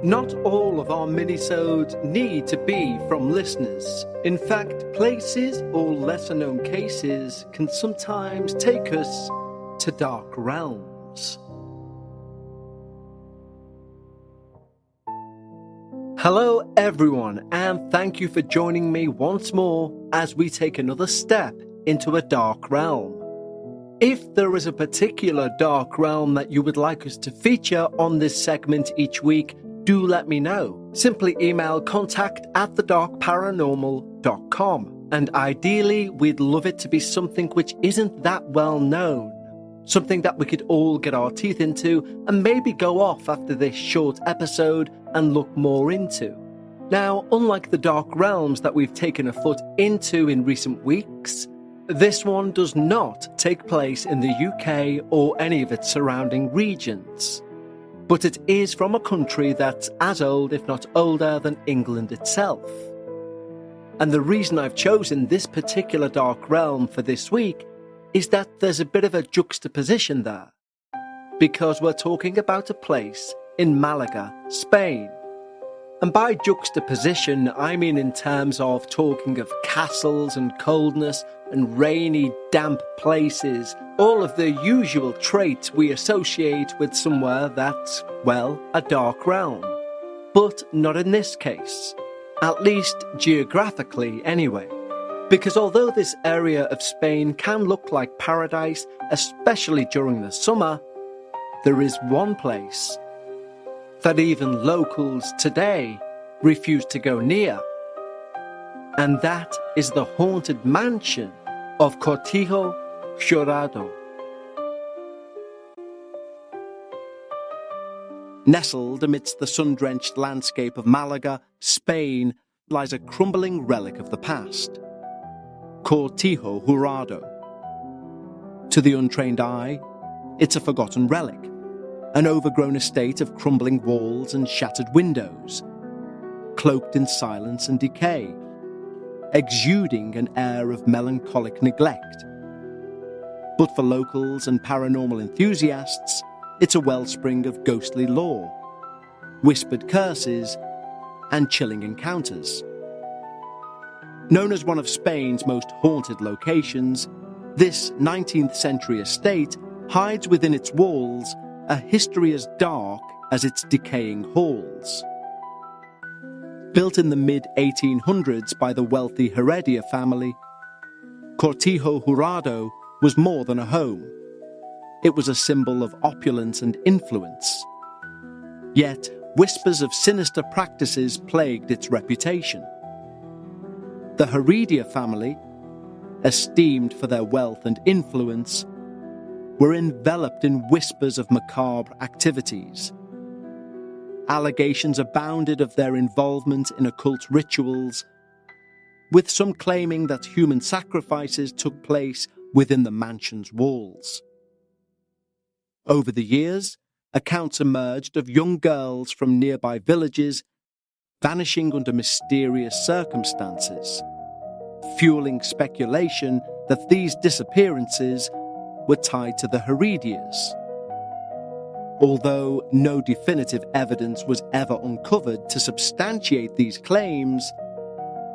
Not all of our minisodes need to be from listeners. In fact, places or lesser-known cases can sometimes take us to dark realms. Hello everyone, and thank you for joining me once more as we take another step into a dark realm. If there is a particular dark realm that you would like us to feature on this segment each week, do let me know. Simply email contact@thedarkparanormal.com, and ideally we'd love it to be something which isn't that well known, something that we could all get our teeth into and maybe go off after this short episode and look more into. Now, unlike the dark realms that we've taken a foot into in recent weeks, this one does not take place in the UK or any of its surrounding regions. But it is from a country that's as old, if not older, than England itself. And the reason I've chosen this particular dark realm for this week is that there's a bit of a juxtaposition there. Because we're talking about a place in Malaga, Spain. And by juxtaposition, I mean in terms of talking of castles and coldness and rainy, damp places, all of the usual traits we associate with somewhere that's, well, a dark realm. But not in this case, at least geographically anyway. Because although this area of Spain can look like paradise, especially during the summer, there is one place that even locals today refuse to go near. And that is the haunted mansion of Cortijo Jurado. Nestled amidst the sun-drenched landscape of Malaga, Spain, lies a crumbling relic of the past, Cortijo Jurado. To the untrained eye, it's a forgotten relic, an overgrown estate of crumbling walls and shattered windows, cloaked in silence and decay, exuding an air of melancholic neglect. But for locals and paranormal enthusiasts, it's a wellspring of ghostly lore, whispered curses, and chilling encounters. Known as one of Spain's most haunted locations, this 19th century estate hides within its walls a history as dark as its decaying halls. Built in the mid-1800s by the wealthy Heredia family, Cortijo Jurado was more than a home. It was a symbol of opulence and influence. Yet, whispers of sinister practices plagued its reputation. The Heredia family, esteemed for their wealth and influence, were enveloped in whispers of macabre activities. Allegations abounded of their involvement in occult rituals, with some claiming that human sacrifices took place within the mansion's walls. Over the years, accounts emerged of young girls from nearby villages vanishing under mysterious circumstances, fueling speculation that these disappearances were tied to the Heredias. Although no definitive evidence was ever uncovered to substantiate these claims,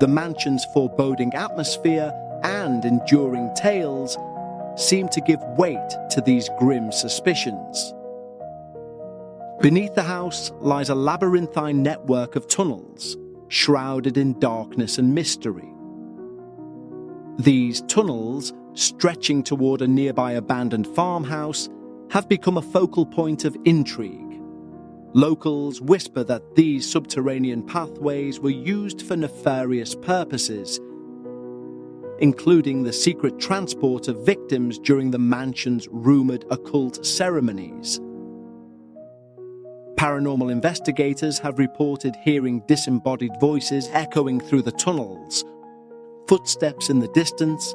the mansion's foreboding atmosphere and enduring tales seem to give weight to these grim suspicions. Beneath the house lies a labyrinthine network of tunnels, shrouded in darkness and mystery. These tunnels, stretching toward a nearby abandoned farmhouse, have become a focal point of intrigue. Locals whisper that these subterranean pathways were used for nefarious purposes, including the secret transport of victims during the mansion's rumoured occult ceremonies. Paranormal investigators have reported hearing disembodied voices echoing through the tunnels, footsteps in the distance,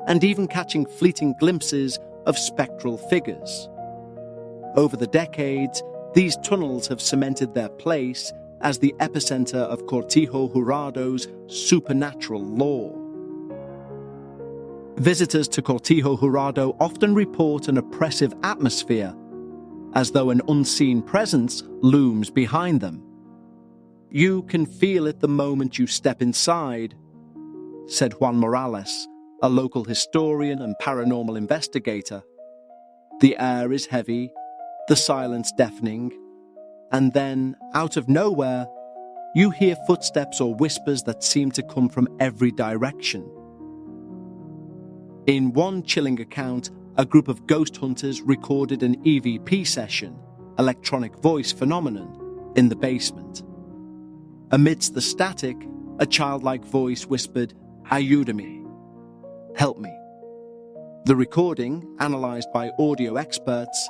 and even catching fleeting glimpses of spectral figures. Over the decades, these tunnels have cemented their place as the epicenter of Cortijo Jurado's supernatural lore. Visitors to Cortijo Jurado often report an oppressive atmosphere, as though an unseen presence looms behind them. "You can feel it the moment you step inside," said Juan Morales, a local historian and paranormal investigator. "The air is heavy, the silence deafening, and then, out of nowhere, you hear footsteps or whispers that seem to come from every direction." In one chilling account, a group of ghost hunters recorded an EVP session, electronic voice phenomenon, in the basement. Amidst the static, a childlike voice whispered, "Ayúdame," "Help me." The recording, analysed by audio experts,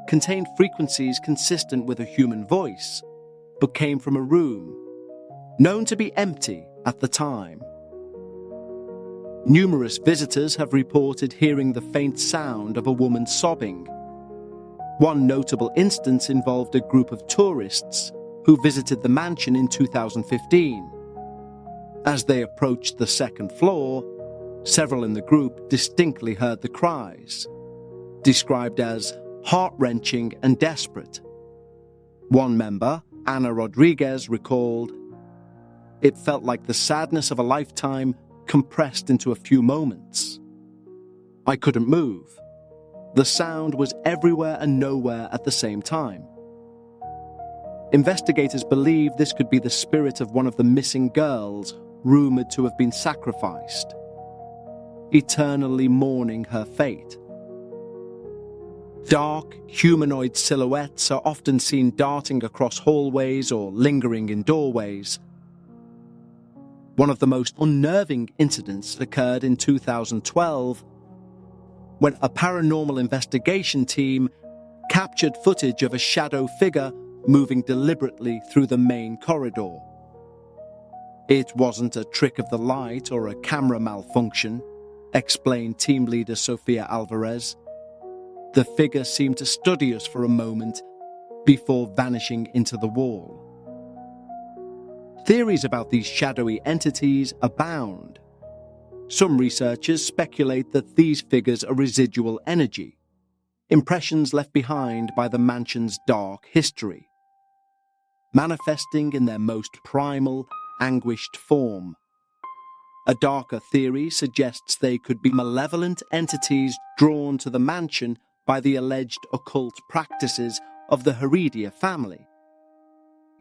contained frequencies consistent with a human voice, but came from a room known to be empty at the time. Numerous visitors have reported hearing the faint sound of a woman sobbing. One notable instance involved a group of tourists who visited the mansion in 2015. As they approached the second floor, several in the group distinctly heard the cries, described as heart-wrenching and desperate. One member, Ana Rodriguez, recalled, "It felt like the sadness of a lifetime compressed into a few moments. I couldn't move. The sound was everywhere and nowhere at the same time." Investigators believe this could be the spirit of one of the missing girls, rumoured to have been sacrificed, eternally mourning her fate. Dark, humanoid silhouettes are often seen darting across hallways or lingering in doorways. One of the most unnerving incidents occurred in 2012, when a paranormal investigation team captured footage of a shadow figure moving deliberately through the main corridor. "It wasn't a trick of the light or a camera malfunction," explained team leader Sofia Alvarez. "The figure seemed to study us for a moment before vanishing into the wall." Theories about these shadowy entities abound. Some researchers speculate that these figures are residual energy, impressions left behind by the mansion's dark history, manifesting in their most primal, anguished form. A darker theory suggests they could be malevolent entities drawn to the mansion by the alleged occult practices of the Heredia family,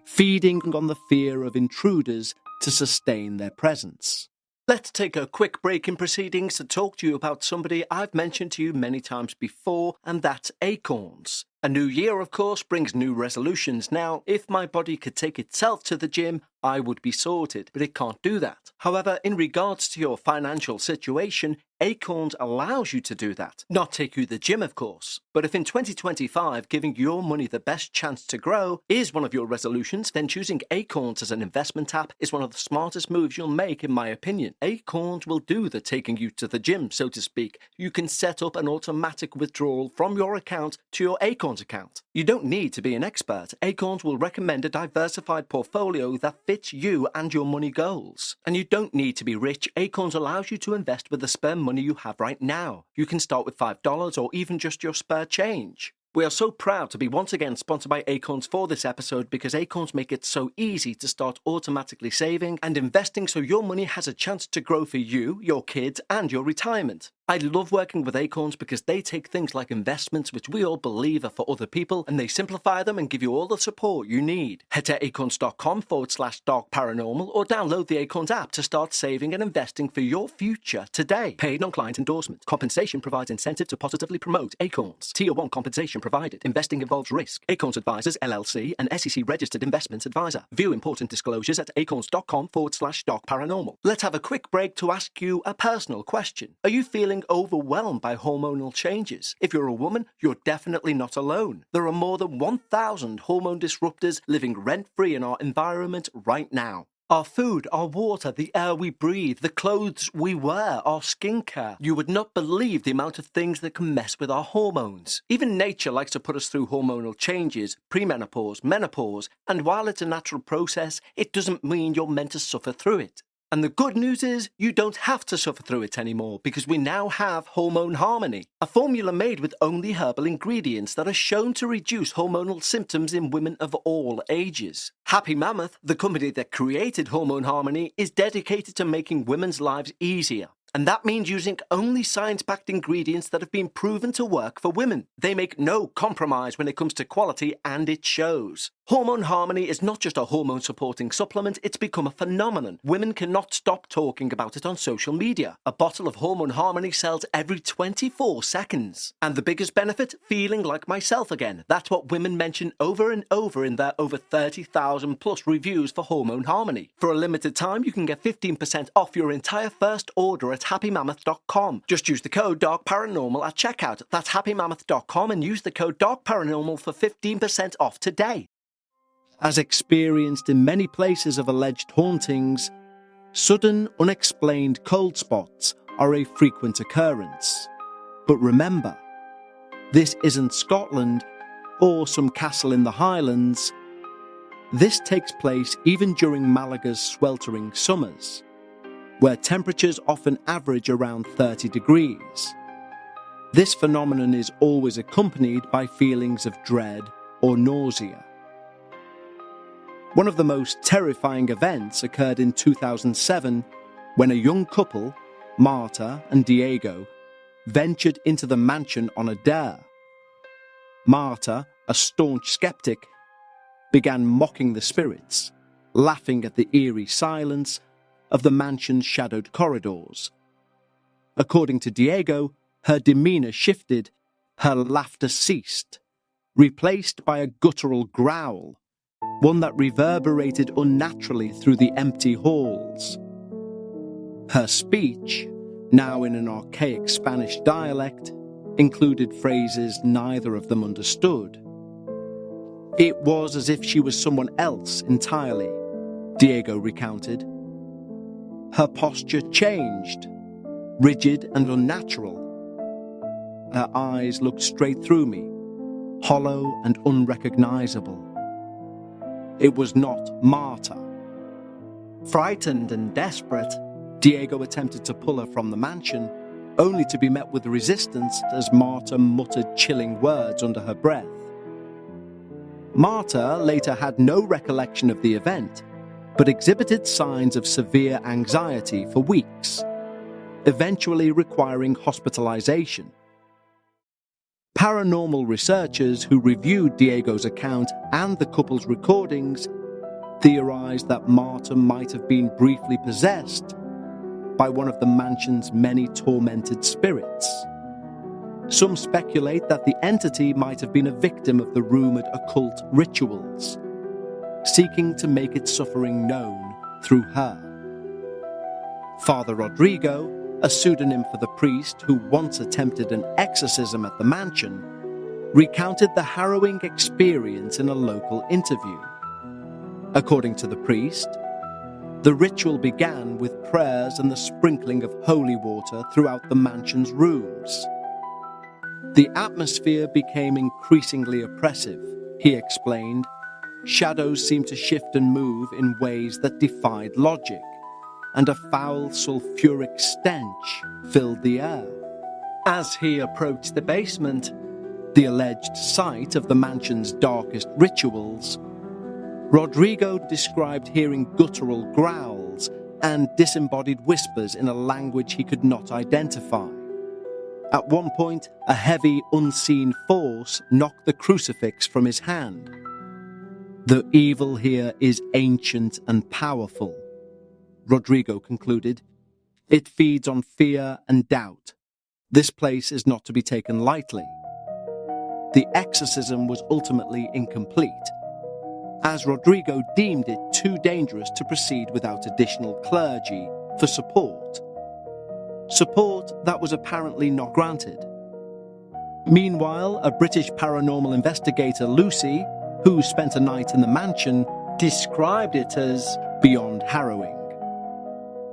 feeding on the fear of intruders to sustain their presence. Let's take a quick break in proceedings to talk to you about somebody I've mentioned to you many times before, and that's acorns. A new year, of course, brings new resolutions. Now, if my body could take itself to the gym, I would be sorted, but it can't do that. However, in regards to your financial situation, Acorns allows you to do that. Not take you to the gym, of course. But if in 2025 giving your money the best chance to grow is one of your resolutions, then choosing Acorns as an investment app is one of the smartest moves you'll make, in my opinion. Acorns will do the taking you to the gym, so to speak. You can set up an automatic withdrawal from your account to your Acorns account. You don't need to be an expert. Acorns will recommend a diversified portfolio that fits you and your money goals. And you don't need to be rich. Acorns allows you to invest with the spare money you have right now. You can start with $5 or even just your spare change. We are so proud to be once again sponsored by Acorns for this episode, because Acorns make it so easy to start automatically saving and investing so your money has a chance to grow for you, your kids, and your retirement. I love working with Acorns because they take things like investments, which we all believe are for other people, and they simplify them and give you all the support you need. Head to acorns.com/darkparanormal or download the Acorns app to start saving and investing for your future today. Paid non-client endorsement. Compensation provides incentive to positively promote Acorns. Tier 1 compensation provided. Investing involves risk. Acorns Advisors, LLC, an SEC registered investment advisor. View important disclosures at acorns.com/darkparanormal. Let's have a quick break to ask you a personal question. Are you feeling overwhelmed by hormonal changes? If you're a woman, you're definitely not alone. There are more than 1,000 hormone disruptors living rent-free in our environment right now. Our food, our water, the air we breathe, the clothes we wear, our skincare. You would not believe the amount of things that can mess with our hormones. Even nature likes to put us through hormonal changes, premenopause, menopause, and while it's a natural process, it doesn't mean you're meant to suffer through it. And the good news is you don't have to suffer through it anymore because we now have Hormone Harmony, a formula made with only herbal ingredients that are shown to reduce hormonal symptoms in women of all ages. Happy Mammoth, the company that created Hormone Harmony, is dedicated to making women's lives easier. And that means using only science-backed ingredients that have been proven to work for women. They make no compromise when it comes to quality, and it shows. Hormone Harmony is not just a hormone-supporting supplement, it's become a phenomenon. Women cannot stop talking about it on social media. A bottle of Hormone Harmony sells every 24 seconds. And the biggest benefit? Feeling like myself again. That's what women mention over and over in their over 30,000 plus reviews for Hormone Harmony. For a limited time, you can get 15% off your entire first order at happymammoth.com. Just use the code DARKParanormal at checkout. That's happymammoth.com and use the code DARKParanormal for 15% off today. As experienced in many places of alleged hauntings, sudden, unexplained cold spots are a frequent occurrence. But remember, this isn't Scotland or some castle in the Highlands. This takes place even during Malaga's sweltering summers, where temperatures often average around 30 degrees. This phenomenon is always accompanied by feelings of dread or nausea. One of the most terrifying events occurred in 2007 when a young couple, Marta and Diego, ventured into the mansion on a dare. Marta, a staunch skeptic, began mocking the spirits, laughing at the eerie silence of the mansion's shadowed corridors. According to Diego, her demeanor shifted, her laughter ceased, replaced by a guttural growl, one that reverberated unnaturally through the empty halls. Her speech, now in an archaic Spanish dialect, included phrases neither of them understood. It was as if she was someone else entirely, Diego recounted. Her posture changed, rigid and unnatural. Her eyes looked straight through me, hollow and unrecognizable. It was not Marta. Frightened and desperate, Diego attempted to pull her from the mansion, only to be met with resistance as Marta muttered chilling words under her breath. Marta later had no recollection of the event, but exhibited signs of severe anxiety for weeks, eventually requiring hospitalization. Paranormal researchers who reviewed Diego's account and the couple's recordings theorized that Marta might have been briefly possessed by one of the mansion's many tormented spirits. Some speculate that the entity might have been a victim of the rumored occult rituals, seeking to make its suffering known through her. Father Rodrigo, a pseudonym for the priest who once attempted an exorcism at the mansion, recounted the harrowing experience in a local interview. According to the priest, the ritual began with prayers and the sprinkling of holy water throughout the mansion's rooms. The atmosphere became increasingly oppressive, he explained. Shadows seemed to shift and move in ways that defied logic, and a foul sulphuric stench filled the air. As he approached the basement, the alleged site of the mansion's darkest rituals, Rodrigo described hearing guttural growls and disembodied whispers in a language he could not identify. At one point, a heavy, unseen force knocked the crucifix from his hand. The evil here is ancient and powerful, Rodrigo concluded. It feeds on fear and doubt. This place is not to be taken lightly. The exorcism was ultimately incomplete, as Rodrigo deemed it too dangerous to proceed without additional clergy for support. Support that was apparently not granted. Meanwhile, a British paranormal investigator, Lucy, who spent a night in the mansion, described it as beyond harrowing.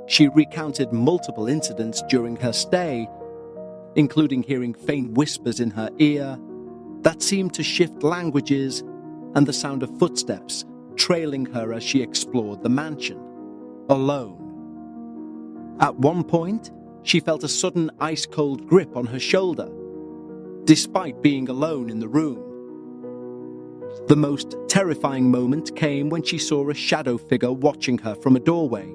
She recounted multiple incidents during her stay, including hearing faint whispers in her ear that seemed to shift languages and the sound of footsteps trailing her as she explored the mansion, alone. At one point, she felt a sudden ice-cold grip on her shoulder, despite being alone in the room. The most terrifying moment came when she saw a shadow figure watching her from a doorway.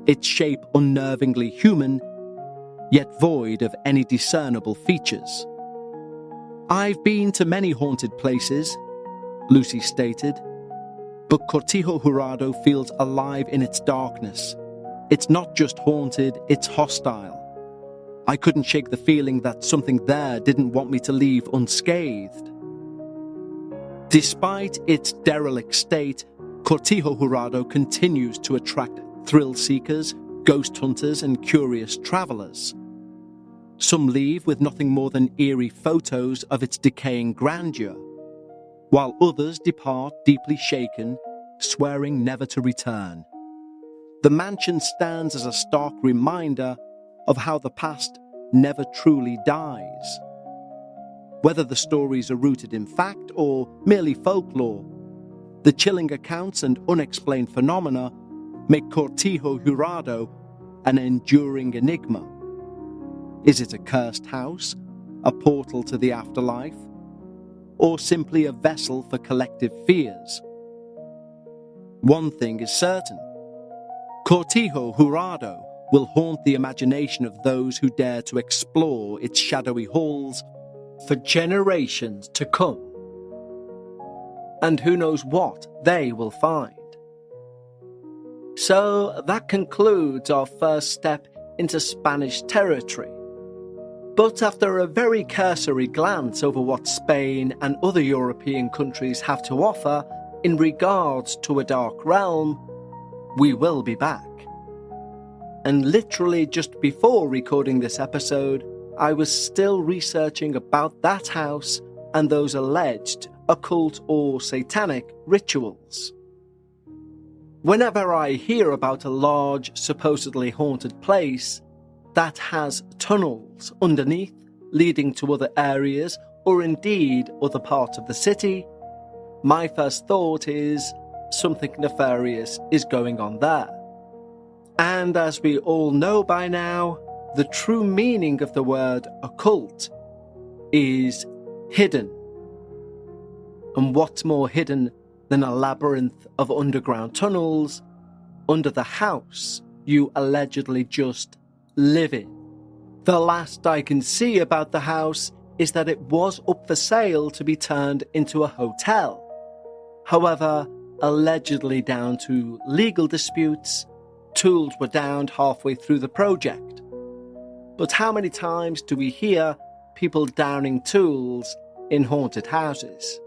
Its shape unnervingly human, yet void of any discernible features. "I've been to many haunted places," Lucy stated, "but Cortijo Jurado feels alive in its darkness. It's not just haunted, it's hostile. I couldn't shake the feeling that something there didn't want me to leave unscathed." Despite its derelict state, Cortijo Jurado continues to attract thrill seekers, ghost hunters, and curious travelers. Some leave with nothing more than eerie photos of its decaying grandeur, while others depart deeply shaken, swearing never to return. The mansion stands as a stark reminder of how the past never truly dies. Whether the stories are rooted in fact or merely folklore, the chilling accounts and unexplained phenomena make Cortijo Jurado an enduring enigma. Is it a cursed house, a portal to the afterlife, or simply a vessel for collective fears? One thing is certain: Cortijo Jurado will haunt the imagination of those who dare to explore its shadowy halls for generations to come. And who knows what they will find. So that concludes our first step into Spanish territory. But after a very cursory glance over what Spain and other European countries have to offer in regards to a dark realm, we will be back. And literally just before recording this episode, I was still researching about that house and those alleged occult or satanic rituals. Whenever I hear about a large, supposedly haunted place that has tunnels underneath leading to other areas or indeed other parts of the city, my first thought is something nefarious is going on there. And as we all know by now, the true meaning of the word occult is hidden. And what's more hidden than a labyrinth of underground tunnels under the house you allegedly just live in? The last I can see about the house is that it was up for sale to be turned into a hotel. However, allegedly down to legal disputes, tools were downed halfway through the project. But how many times do we hear people downing tools in haunted houses?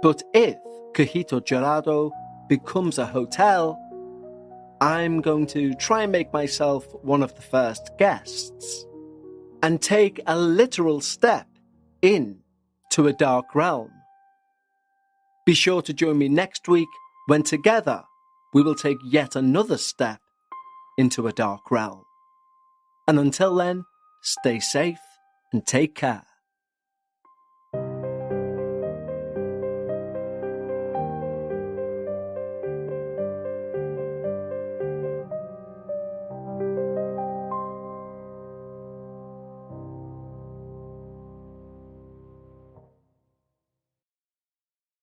But if Cortijo Jurado becomes a hotel, I'm going to try and make myself one of the first guests and take a literal step into a dark realm. Be sure to join me next week when together we will take yet another step into a dark realm. And until then, stay safe and take care.